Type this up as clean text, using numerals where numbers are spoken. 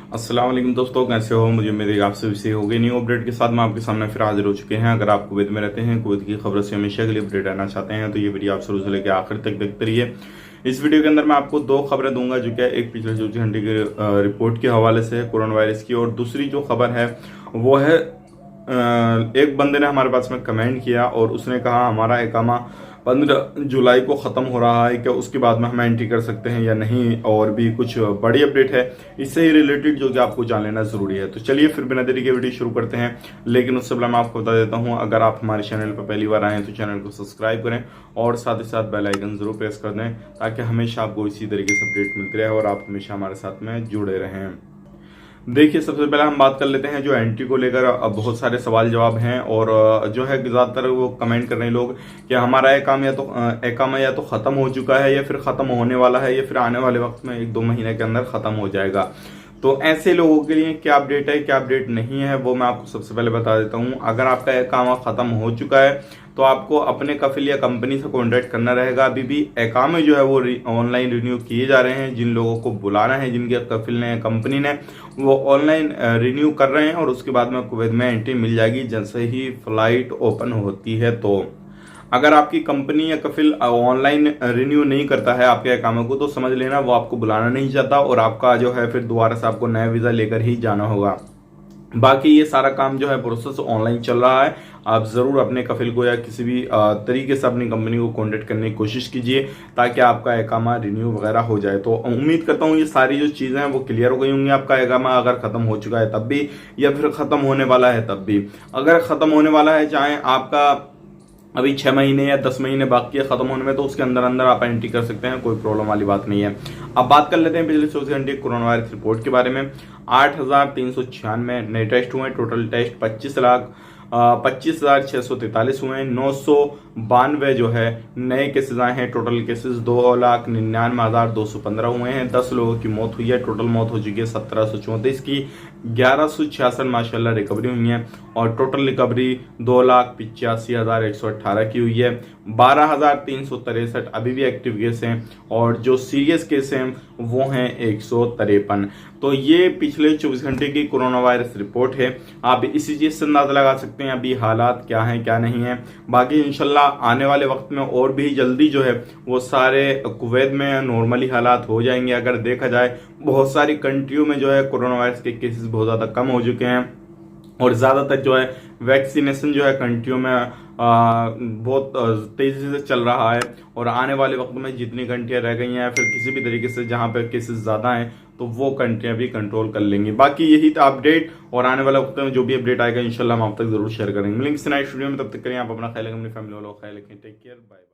अस्सलाम वालेकुम दोस्तों, कैसे हो? मुझे मेरी आपसे विषय हो गई न्यू अपडेट के साथ मैं आपके सामने फिर हाजिर हो चुके हैं। अगर आप कुवैत में रहते हैं, कुवैत की खबरों से हमेशा के लिए अपडेट रहना चाहते हैं तो ये वीडियो आप शुरू से लेकर आखिर तक देखते रहिए। इस वीडियो के अंदर मैं आपको दो खबरें दूंगा, जो क्या एक पिछले 24 घंटे के रिपोर्ट के हवाले से है कोरोना वायरस की, और दूसरी जो खबर है वो है एक बंदे ने हमारे पास में कमेंट किया और उसने कहा हमारा इकामा 15 जुलाई को ख़त्म हो रहा है, क्या उसके बाद में हम एंट्री कर सकते हैं या नहीं, और भी कुछ बड़ी अपडेट है इससे ही रिलेटेड जो कि आपको जान लेना ज़रूरी है। तो चलिए फिर बिना देरी के वीडियो शुरू करते हैं। लेकिन उससे पहले मैं आपको बता देता हूं, अगर आप हमारे चैनल पर पहली बार आए हैं तो चैनल को सब्सक्राइब करें और साथ ही साथ बेल आइकन जरूर प्रेस कर दें, ताकि हमेशा आपको इसी तरीके से अपडेट मिलती रहे और आप हमेशा हमारे साथ में जुड़े रहें। देखिए, सबसे पहले हम बात कर लेते हैं जो एंट्री को लेकर बहुत सारे सवाल जवाब हैं, और जो है ज़्यादातर वो कमेंट कर रहे हैं लोग कि हमारा एकामा या तो ख़त्म हो चुका है या फिर ख़त्म होने वाला है या फिर आने वाले वक्त में 1-2 महीने के अंदर ख़त्म हो जाएगा। तो ऐसे लोगों के लिए क्या अपडेट है क्या अपडेट नहीं है वो मैं आपको सबसे पहले बता देता हूँ। अगर आपका एकामा ख़त्म हो चुका है तो आपको अपने कफिल या कंपनी से कॉन्टैक्ट करना रहेगा। अभी भी एकामे जो है वो ऑनलाइन रिन्यू किए जा रहे हैं। जिन लोगों को बुलाना है, जिनके कफिल ने कंपनी ने, वो ऑनलाइन रिन्यू कर रहे हैं और उसके बाद में कुवैत में एंट्री मिल जाएगी जैसे ही फ्लाइट ओपन होती है। तो अगर आपकी कंपनी या कफिल ऑनलाइन रिन्यू नहीं करता है आपके एकामे को, तो समझ लेना वो आपको बुलाना नहीं चाहता और आपका जो है फिर दोबारा से आपको नया वीज़ा लेकर ही जाना होगा। बाकी ये सारा काम जो है प्रोसेस ऑनलाइन चल रहा है। आप ज़रूर अपने कफिल को या किसी भी तरीके से अपनी कंपनी को कांटेक्ट करने की कोशिश कीजिए ताकि आपका एकामा रिन्यू वगैरह हो जाए। तो उम्मीद करता हूँ ये सारी जो चीज़ें हैं वो क्लियर हो गई होंगी। आपका एकामा अगर ख़त्म हो चुका है तब भी या फिर ख़त्म होने वाला है तब भी। अगर ख़त्म होने वाला है, चाहे आपका अभी 6 महीने या 10 महीने बाकी है खत्म होने में, तो उसके अंदर अंदर आप एंट्री कर सकते हैं, कोई प्रॉब्लम वाली बात नहीं है। अब बात कर लेते हैं पिछले 24 घंटे कोरोना वायरस रिपोर्ट के बारे में। 8,396 नए टेस्ट हुए। टोटल टेस्ट 25,643 हुए। 992 जो है नए केसेज आए हैं। टोटल केसेज 2,99,215 हुए हैं। 10 लोगों की मौत हुई है। टोटल मौत हो चुकी है 1734 की। 1166 माशाल्लाह रिकवरी हुई है और टोटल रिकवरी 2,85,118 की हुई है। 12,363 अभी भी एक्टिव केस हैं और जो सीरियस केस हैं वो हैं 153। तो ये पिछले 24 घंटे की कोरोना वायरस रिपोर्ट है। आप इसी चीज से अंदाजा लगा सकते हैं अभी हालात क्या हैं क्या नहीं है। बाकी इंशाल्लाह आने वाले वक्त में और भी जल्दी जो है वो सारे कुवैत में नॉर्मली हालात हो जाएंगे। अगर देखा जाए बहुत सारी कंट्रियों में जो है कोरोना वायरस के केसेस बहुत ज़्यादा कम हो चुके हैं और ज़्यादातर जो है वैक्सीनेशन जो है कंट्रियों में बहुत तेज़ी से चल रहा है। और आने वाले वक्त में जितनी कंट्रियाँ रह गई हैं फिर किसी भी तरीके से जहाँ पे केसेस ज़्यादा हैं तो वो कंट्रियाँ भी कंट्रोल कर लेंगी। बाकी यही था अपडेट, और आने वाले वक्त में जो भी अपडेट आएगा इंशाल्लाह हम आप तक जरूर शेयर करेंगे। मिलेंगे इस नए स्टूडियो में, तब तक करें आप अपना ख्याल रखें, अपनी फैमिली वालों का ख्याल रखें। Take care, bye bye.